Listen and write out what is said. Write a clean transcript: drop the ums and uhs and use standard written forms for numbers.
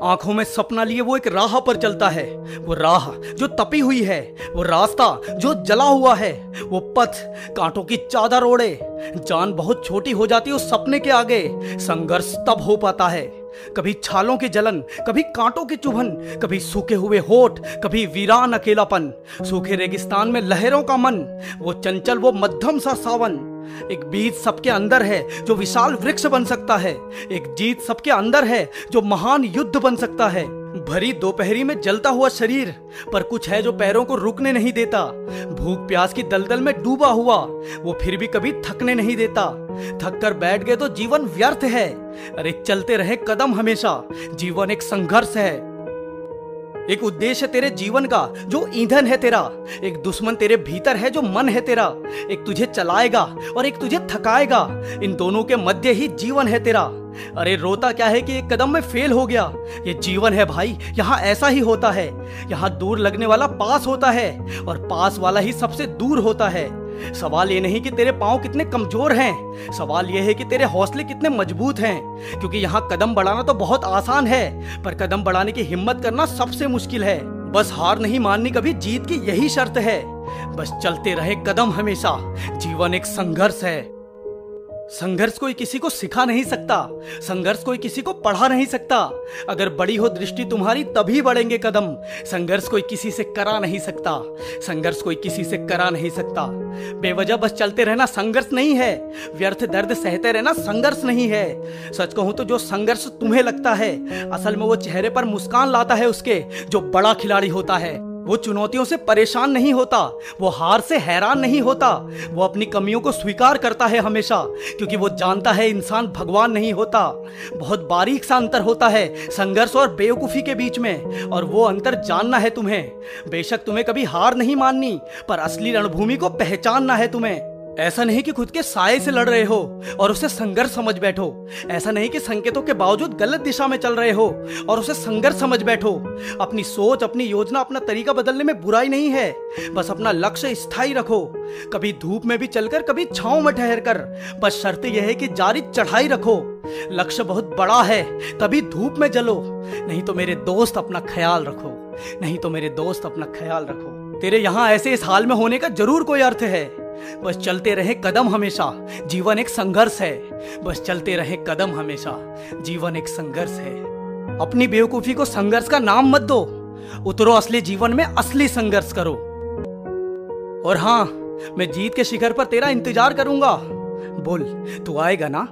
आंखों में सपना लिए वो एक राह पर चलता है, वो राह जो तपी हुई है, वो रास्ता जो जला हुआ है, वो पथ कांटों की चादर ओढ़े। जान बहुत छोटी हो जाती है उस सपने के आगे। संघर्ष तब हो पाता है, कभी छालों की जलन, कभी कांटों की चुभन, कभी सूखे हुए होठ, कभी वीरान अकेलापन। सूखे रेगिस्तान में लहरों का मन, वो चंचल, वो मध्यम सा सावन। एक बीज सबके अंदर है जो विशाल वृक्ष बन सकता है, एक जीत सबके अंदर है जो महान युद्ध बन सकता है। भरी दोपहरी में जलता हुआ शरीर, पर कुछ है जो पैरों को रुकने नहीं देता। भूख प्यास की दलदल में डूबा हुआ, वो फिर भी कभी थकने नहीं देता। थक कर बैठ गए तो जीवन व्यर्थ है। अरे चलते रहे कदम हमेशा, जीवन एक संघर्ष है। एक उद्देश्य तेरे जीवन का जो ईंधन है तेरा, एक दुश्मन तेरे भीतर है जो मन है तेरा। एक तुझे चलाएगा और एक तुझे थकाएगा, इन दोनों के मध्य ही जीवन है तेरा। अरे रोता क्या है कि एक कदम में फेल हो गया, ये जीवन है भाई, यहाँ ऐसा ही होता है। यहाँ दूर लगने वाला पास होता है और पास वाला ही सबसे दूर होता है। सवाल ये नहीं कि तेरे पांव कितने कमजोर हैं, सवाल ये है कि तेरे हौसले कितने मजबूत हैं। क्योंकि यहाँ कदम बढ़ाना तो बहुत आसान है, पर कदम बढ़ाने की हिम्मत करना सबसे मुश्किल है। बस हार नहीं माननी कभी जीत की यही शर्त है। बस चलते रहे कदम हमेशा, जीवन एक संघर्ष है। संघर्ष कोई किसी को सिखा नहीं सकता, संघर्ष कोई किसी को पढ़ा नहीं सकता। अगर बड़ी हो दृष्टि तुम्हारी तभी बढ़ेंगे कदम। संघर्ष कोई किसी से करा नहीं सकता, संघर्ष कोई किसी से करा नहीं सकता। बेवजह बस चलते रहना संघर्ष नहीं है, व्यर्थ दर्द सहते रहना संघर्ष नहीं है। सच कहूं तो जो संघर्ष तुम्हें लगता है, असल में वो चेहरे पर मुस्कान लाता है उसके जो बड़ा खिलाड़ी होता है। वो चुनौतियों से परेशान नहीं होता, वो हार से हैरान नहीं होता, वो अपनी कमियों को स्वीकार करता है हमेशा, क्योंकि वो जानता है इंसान भगवान नहीं होता। बहुत बारीक सा अंतर होता है संघर्ष और बेवकूफ़ी के बीच में, और वो अंतर जानना है तुम्हें। बेशक तुम्हें कभी हार नहीं माननी, पर असली रणभूमि को पहचानना है तुम्हें। ऐसा नहीं कि खुद के साये से लड़ रहे हो और उसे संघर्ष समझ बैठो। ऐसा नहीं कि संकेतों के बावजूद गलत दिशा में चल रहे हो और उसे संघर्ष समझ बैठो। अपनी सोच, अपनी योजना, अपना तरीका बदलने में बुराई नहीं है, बस अपना लक्ष्य स्थायी रखो। कभी धूप में भी चलकर, कभी छांव में ठहर कर, बस शर्त यह है कि जारी चढ़ाई रखो। लक्ष्य बहुत बड़ा है, तभी धूप में जलो। नहीं तो मेरे दोस्त अपना ख्याल रखो, नहीं तो मेरे दोस्त अपना ख्याल रखो। तेरे यहाँ ऐसे इस हाल में होने का जरूर कोई अर्थ है। बस चलते रहे कदम हमेशा, जीवन एक संघर्ष है। बस चलते रहे कदम हमेशा, जीवन एक संघर्ष है। अपनी बेवकूफी को संघर्ष का नाम मत दो, उतरो असली जीवन में, असली संघर्ष करो। और हाँ, मैं जीत के शिखर पर तेरा इंतजार करूंगा। बोल, तू आएगा ना?